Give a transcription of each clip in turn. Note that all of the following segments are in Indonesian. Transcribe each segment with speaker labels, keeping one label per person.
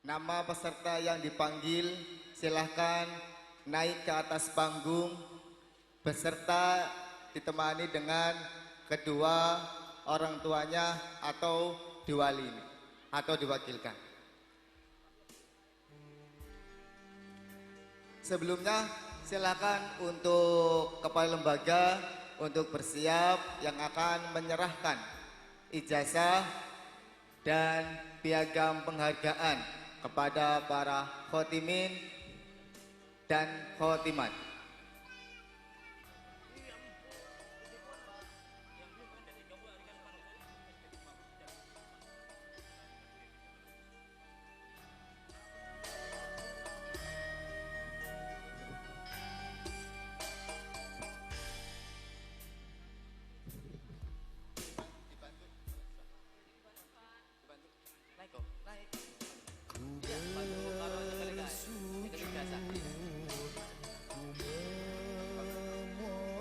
Speaker 1: Nama peserta yang dipanggil silahkan naik ke atas panggung beserta ditemani dengan kedua orang tuanya atau diwali atau diwakilkan. Sebelumnya silakan untuk kepala lembaga untuk bersiap yang akan menyerahkan ijazah dan piagam penghargaan kepada para khotimin dan khotimat.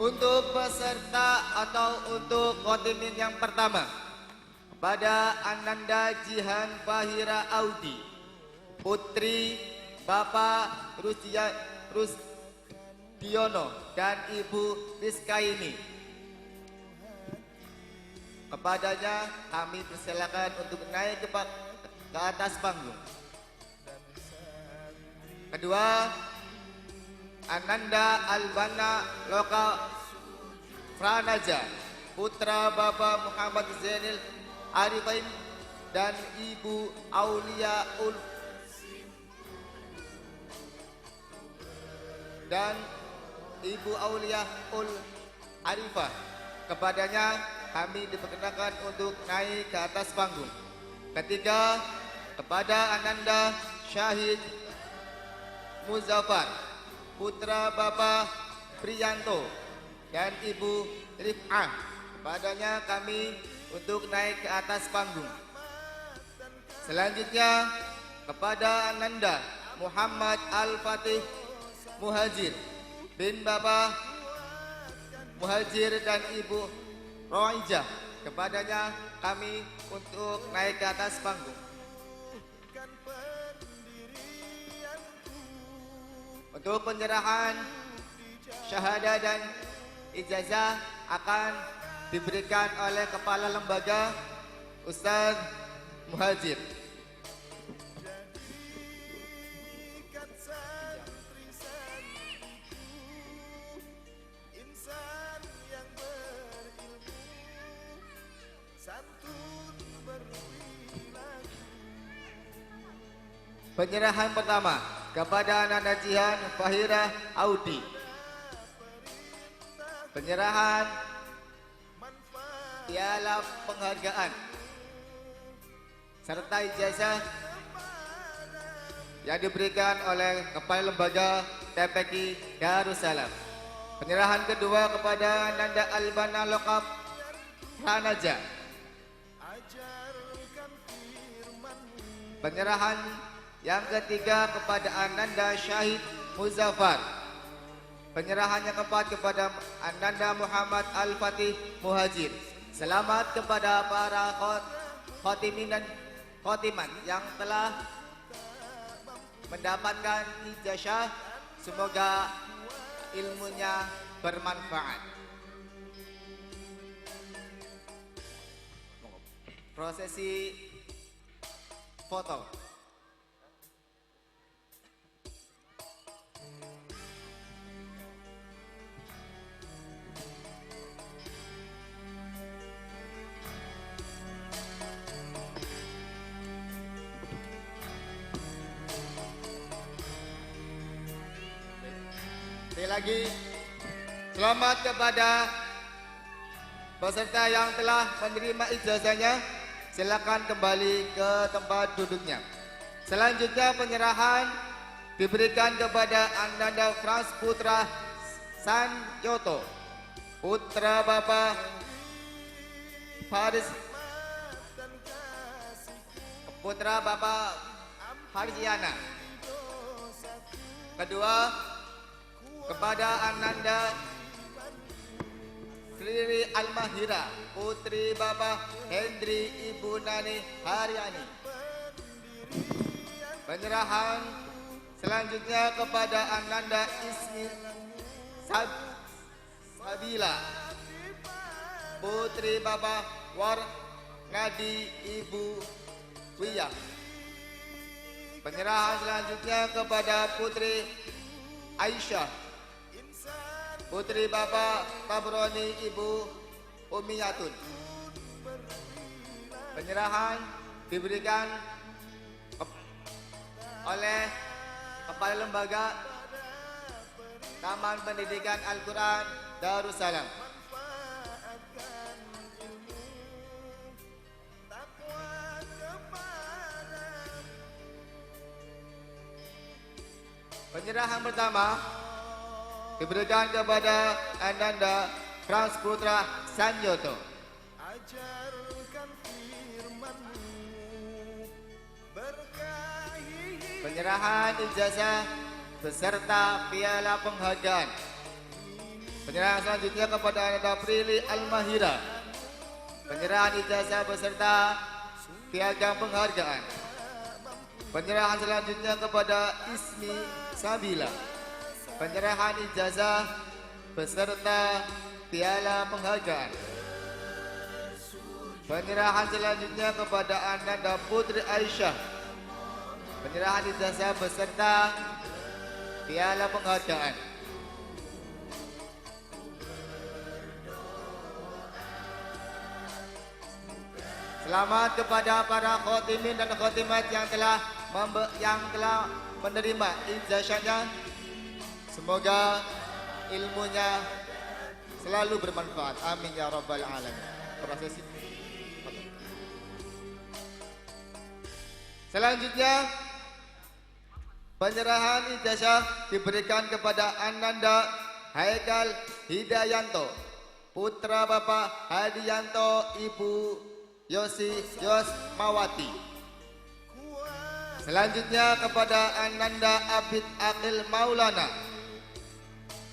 Speaker 1: Untuk peserta atau untuk khotimin yang pertama, kepada Ananda Jihan Fahira Audi, putri Bapak Rusdiono dan Ibu Rizkaini. Kepadanya kami persilakan untuk naik ke atas panggung. Kedua, Ananda Albana Loka Pranaja, putra Bapak Muhammad Zainil Arifin dan Ibu Auliaul Arifah. Kepadanya kami diperkenakan untuk naik ke atas panggung. Ketiga, kepada Ananda Syahid Muzaffar, putra Bapak Priyanto dan Ibu Rif'ah. Kepadanya kami untuk naik ke atas panggung. Selanjutnya kepada Ananda Muhammad Al-Fatih Muhajir bin Bapak Muhajir dan Ibu Roijah. Kepadanya kami untuk naik ke atas panggung. Untuk penyerahan syahadah dan ijazah akan diberikan oleh Kepala Lembaga Ustaz Muhajir. Penyerahan pertama kepada Ananda Jihan Fahira Audi. Penyerahan piala penghargaan serta ijazah yang diberikan oleh Kepala Lembaga TPQ Darussalam. Penyerahan kedua kepada Ananda Albana Lokap Pranaja. Penyerahan yang ketiga kepada Ananda Syahid Muzaffar. Penyerahan yang keempat kepada Ananda Muhammad Al-Fatih Muhajir. Selamat kepada para khotimin dan khotimat yang telah mendapatkan ijazah. Semoga ilmunya bermanfaat. Prosesi foto. Sekali lagi, selamat kepada peserta yang telah menerima ijazahnya. Silakan kembali ke tempat duduknya. Selanjutnya penyerahan diberikan kepada Ananda Frans Putra Sanjoto, putra Bapak Faris, putra Bapak Farjiana. Kedua, kepada Ananda Riri Almahira, putri Bapak Hendri Ibu Nani Haryani. Penyerahan selanjutnya kepada Ananda Ismi Sabila, putri Bapak War Ngadi Ibu Wiyah. Penyerahan selanjutnya kepada putri Aisyah, putri Bapak Tabroni Ibu Umiyatun. Penyerahan diberikan oleh Kepala Lembaga Taman Pendidikan Al-Quran Darussalam. Penyerahan pertama diberikan kepada Ananda Frans Putra Sanjoto. Penyerahan ijazah beserta piala penghargaan. Penyerahan selanjutnya kepada Ananda Prilly Almahira. Penyerahan ijazah beserta piagam penghargaan. Penyerahan selanjutnya kepada Ismi Sabila. Penyerahan ijazah beserta piala penghargaan. Penyerahan selanjutnya kepada Ananda Putri Aisyah. Penyerahan ijazah beserta piala penghargaan. Selamat kepada para khotimin dan khotimat yang telah menerima ijazahnya. Semoga ilmunya selalu bermanfaat. Amin ya rabbal alamin. Prosesi. Selanjutnya penyerahan ijazah diberikan kepada Ananda Haikal Hidayanto, putra Bapak Hadiyanto Ibu Yosmawati. Selanjutnya kepada Ananda Abid Akil Maulana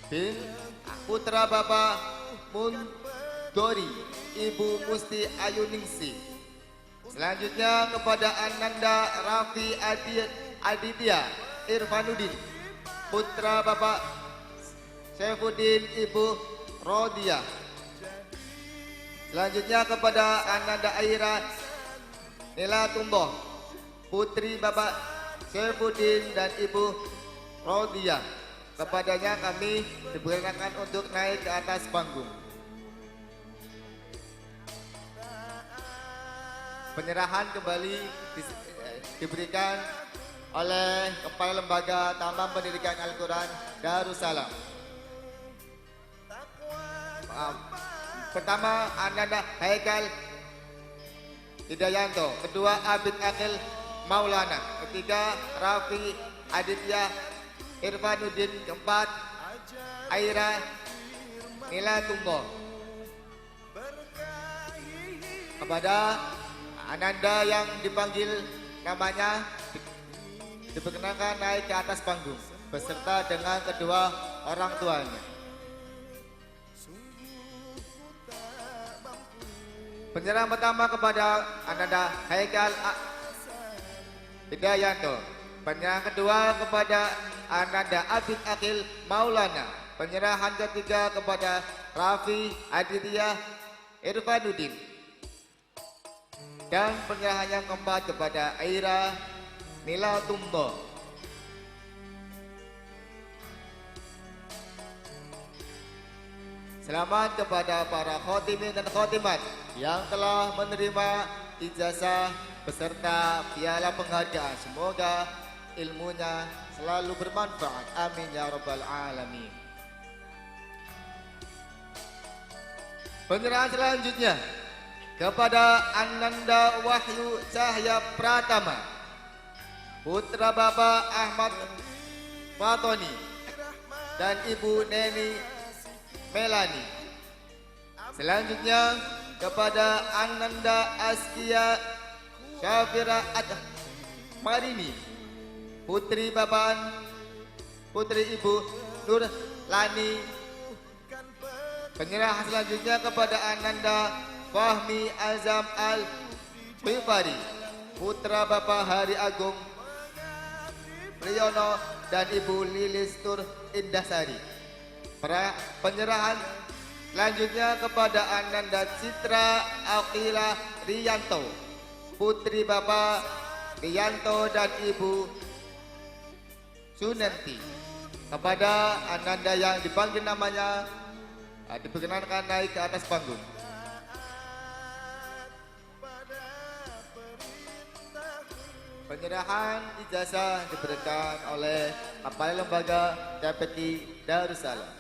Speaker 1: bin putra Bapak Mundori Ibu Musti Ayuningsi. Selanjutnya kepada Ananda Raffi Aditya Irfanuddin, putra Bapak Saifuddin Ibu Rodia. Selanjutnya kepada Ananda Aira Nila Tumboh, putri Bapak Saifuddin dan Ibu Rodia. Kepadanya kami dipersilakan untuk naik ke atas panggung. Penyerahan kembali diberikan oleh Kepala Lembaga Taman Pendidikan Al-Quran Darussalam. Pertama Ananda Haikal Hidayanto, kedua Abid Akil Maulana, ketiga Raffi Aditya Irfanuddin, keempat Aira Nila Tumbo. Kepada Ananda yang dipanggil namanya diperkenankan naik ke atas panggung beserta dengan kedua orang tuanya. Penyerahan pertama kepada Ananda Haikal Hidayanto. Penyerahan kedua kepada Ananda Abid Akil Maulana. Penyerahan ketiga kepada Raffi Aditya Irfanuddin. Dan penyerahan yang keempat kepada Aira Nila Tumbo. Selamat kepada para khotimin dan khotimat yang telah menerima ijazah beserta piala penghargaan. Semoga ilmunya selalu bermanfaat. Amin ya rabbal alamin. Penyerahan selanjutnya kepada Ananda Wahyu Cahya Pratama, putra Bapak Ahmad Fatoni dan Ibu Neni Melani. Selanjutnya kepada Ananda Askia Syafira Marini, putri Bapak putri Ibu Nur Lani. Penyerahan selanjutnya kepada Ananda Fahmi Azam Al Bifari, putra Bapak Hari Agung Priyono dan Ibu Lilis Tur Indasari. Penyerahan selanjutnya kepada Ananda Citra Akila Riyanto, putri Bapak Riyanto dan Ibu Sunenti. Kepada Ananda yang dipanggil namanya diperkenankan naik ke atas panggung. Penyerahan ijazah diberikan oleh Kepala Lembaga Dapeti Darussalam.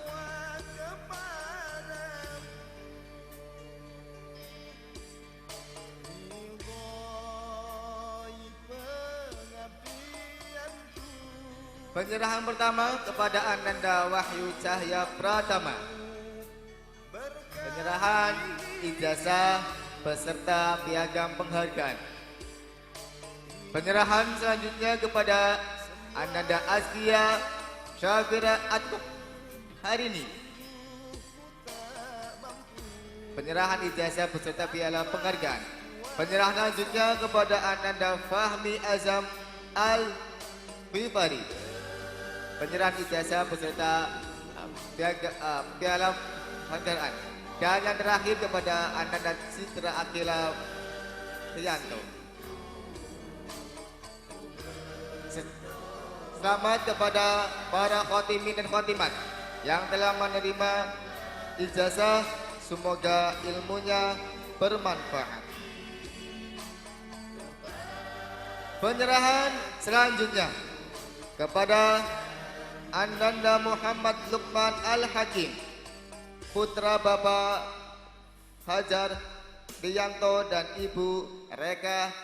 Speaker 1: Penyerahan pertama kepada Ananda Wahyu Cahya Pratama. Penyerahan ijazah beserta piagam penghargaan. Penyerahan selanjutnya kepada Ananda Askia Syafira Atuk Harini. Penyerahan ijazah beserta piala penghargaan. Penyerahan selanjutnya kepada Ananda Fahmi Azam Al-Bifari. Penyerahan ijazah beserta piala penghargaan. Dan yang terakhir kepada Ananda Citra Akila Riyanto. Selamat kepada para khotimin dan khotimat yang telah menerima ijazah, semoga ilmunya bermanfaat. Penyerahan selanjutnya kepada Ananda Muhammad Lukman Al-Hakim, putra Bapak Hajar Riyanto dan Ibu Reka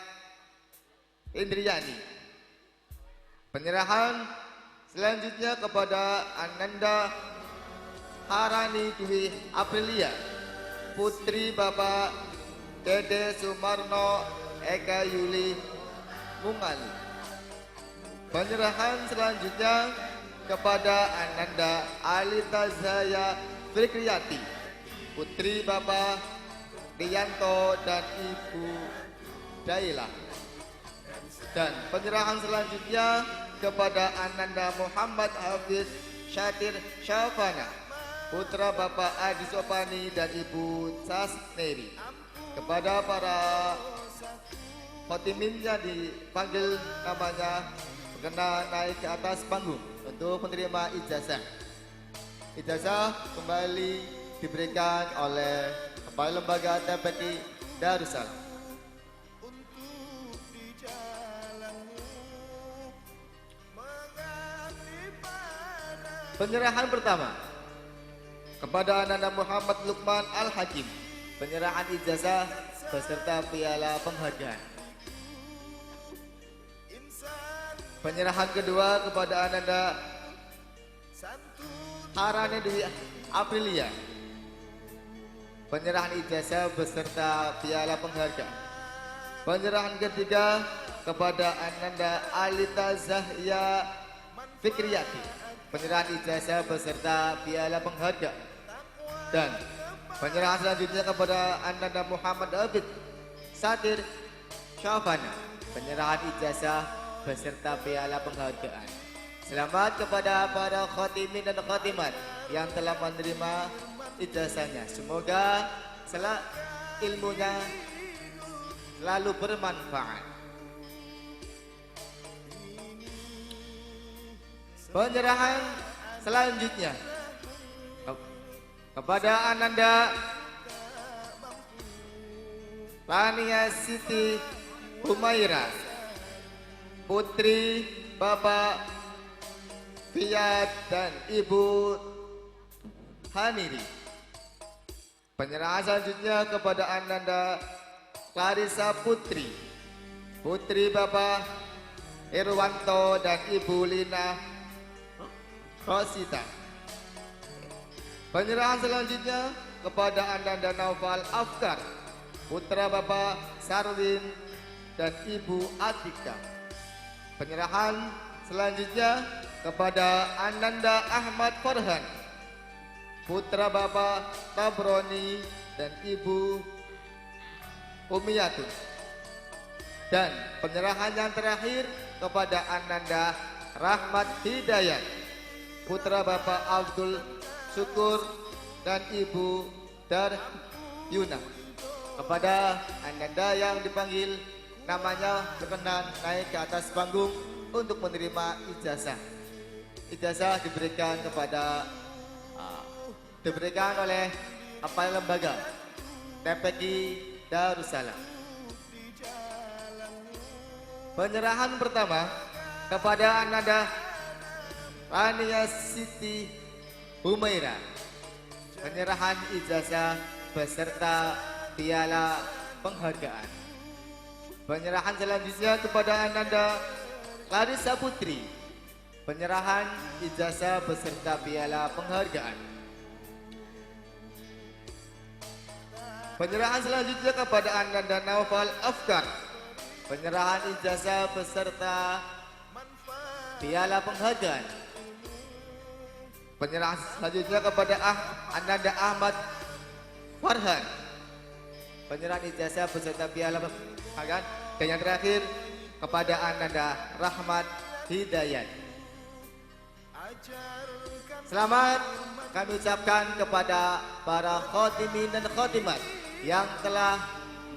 Speaker 1: Indriyani. Penyerahan selanjutnya kepada Ananda Harani Dwi Aprilia, putri Bapak Dede Sumarno Eka Yuli Mungali. Penyerahan selanjutnya kepada Ananda Alita Zaya Fikriyati, putri Bapak Riyanto dan Ibu Daila. Dan penyerahan selanjutnya kepada Ananda Muhammad Hafiz Syatir Syafana, putra Bapak Adi Sopani dan Ibu Sasneri. Kepada para khotiminnya dipanggil namanya, berkenan naik ke atas panggung untuk menerima ijazah. Ijazah kembali diberikan oleh Kepala Lembaga Dapeti Darussalam. Penyerahan pertama kepada Ananda Muhammad Lukman Al-Hakim, penyerahan ijazah beserta piala penghargaan. Penyerahan kedua kepada Ananda Harani Dwi Aprilia, penyerahan ijazah beserta piala penghargaan. Penyerahan ketiga kepada Ananda Alita Zahya Fikriyati, penyerahan ijazah beserta piala penghargaan. Dan penyerahan selanjutnya kepada Ananda Muhammad Abid Satir Syafana, penyerahan ijazah beserta piala penghargaan. Selamat kepada para khotimin dan khotimat yang telah menerima ijazahnya. Semoga ilmunya selalu bermanfaat. Penyerahan selanjutnya kepada Ananda Tania Siti Humaira, putri Bapak Fiat dan Ibu Haniri. Penyerahan selanjutnya kepada Ananda Clarissa Putri, putri Bapak Irwanto dan Ibu Lina Rosita. Penyerahan selanjutnya kepada Ananda Naufal Afkar, putra Bapak Sarwin dan Ibu Atika. Penyerahan selanjutnya kepada Ananda Ahmad Farhan, putra Bapak Tabroni dan Ibu Umiyatun. Dan penyerahan yang terakhir kepada Ananda Rahmat Hidayat, putra Bapak Abdul Syukur dan Ibu Daryuna. Kepada Ananda yang dipanggil namanya berkenan naik ke atas panggung untuk menerima ijazah. Ijazah diberikan oleh kepala lembaga TPQ Darussalam. Penyerahan pertama kepada Ananda Rania Siti Humaira. Penyerahan ijazah beserta piala penghargaan. Penyerahan selanjutnya kepada Ananda Clarissa Putri. Penyerahan ijazah beserta piala penghargaan. Penyerahan selanjutnya kepada Ananda Naufal Afkar. Penyerahan ijazah beserta piala penghargaan. Penyerahan selanjutnya kepada Ananda Ahmad Farhan. Penyerahan ijazah beserta piala penghargaan. Dan yang terakhir kepada Ananda Rahmat Hidayat. Selamat kami ucapkan kepada para khotimin dan khotimat yang telah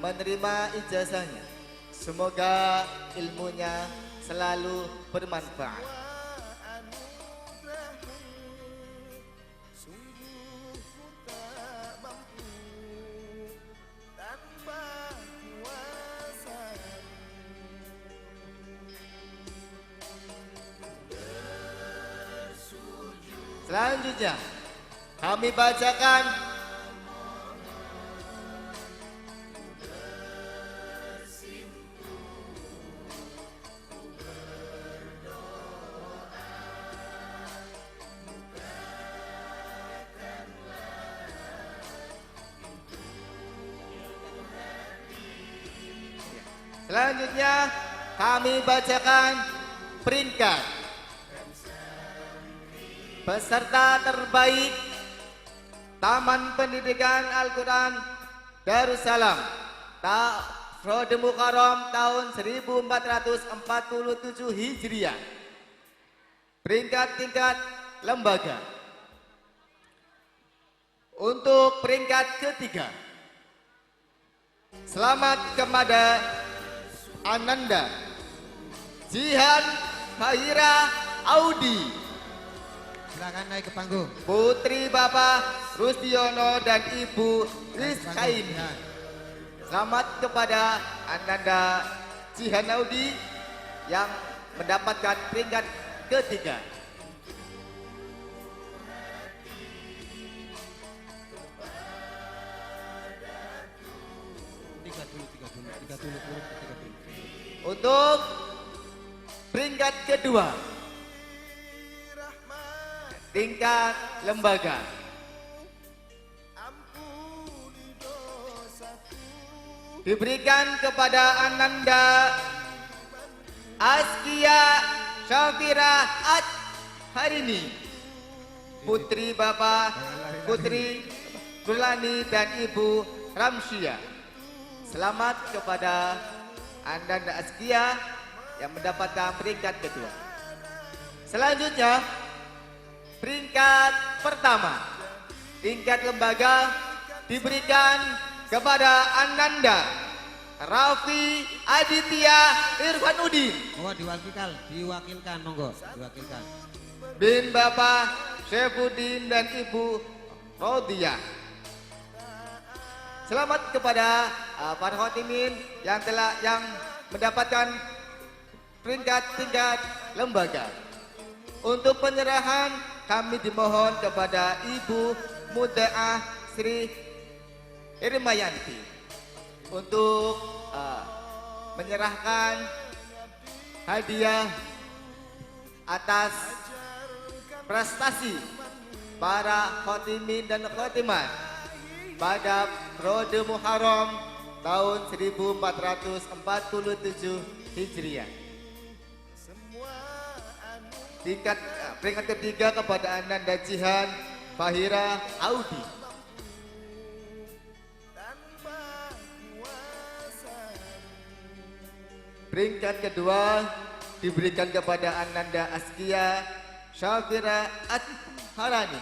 Speaker 1: menerima ijazahnya. Semoga ilmunya selalu bermanfaat. Selanjutnya kami bacakan peringkat peserta terbaik Taman Pendidikan Al-Quran Darussalam Frode Muharram tahun 1447 Hijriah. Peringkat tingkat lembaga. Untuk peringkat ketiga, selamat kepada Ananda Jihan Fahira Audi.
Speaker 2: Silakan naik ke panggung.
Speaker 1: Putri Bapak Rusdiono dan Ibu Rizkaini. Selamat kepada Ananda Jihan Audi yang mendapatkan peringkat ketiga. Tiga dulu. Untuk peringkat kedua, tingkat lembaga. Diberikan kepada Ananda Askia Syafira Harini, putri Bapak Putri Sulani dan Ibu Ramsyia. Selamat kepada Ananda Askia yang mendapatkan peringkat kedua. Selanjutnya peringkat pertama tingkat lembaga diberikan kepada Ananda Raffi Aditya Irfanudin.
Speaker 2: Oh, diwakilkan, monggo, diwakilkan.
Speaker 1: Bin Bapak Syaifuddin dan Ibu Rodiah. Selamat kepada para khotimin yang mendapatkan peringkat tingkat lembaga. Untuk penyerahan kami dimohon kepada Ibu Mudaah Sri Irmayanti untuk menyerahkan hadiah atas prestasi para khotimin dan khotimat pada Frode Muharram tahun 1447 Hijriah. Peringkat ketiga kepada Ananda Jihan Fahira Audi. Peringkat kedua diberikan kepada Ananda Askia Syafira Harani.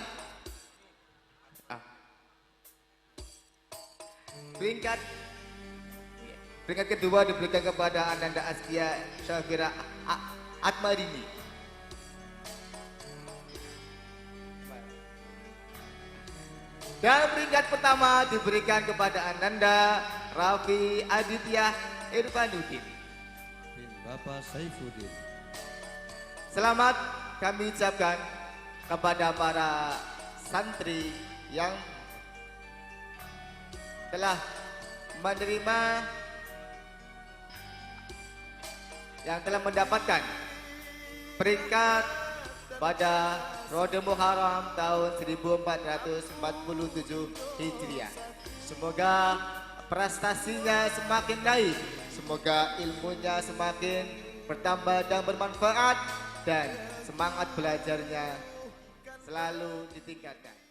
Speaker 1: Peringkat kedua diberikan kepada Ananda Askia Syafira Atmarini. Dan peringkat pertama diberikan kepada Ananda Raffi Aditya Irfanuddin.
Speaker 2: Bin Bapak Saifuddin.
Speaker 1: Selamat kami ucapkan kepada para santri yang telah menerima, yang telah mendapatkan peringkat pada Rode Muharram tahun 1447 Hijriah. Semoga prestasinya semakin naik, semoga ilmunya semakin bertambah dan bermanfaat, dan semangat belajarnya selalu ditingkatkan.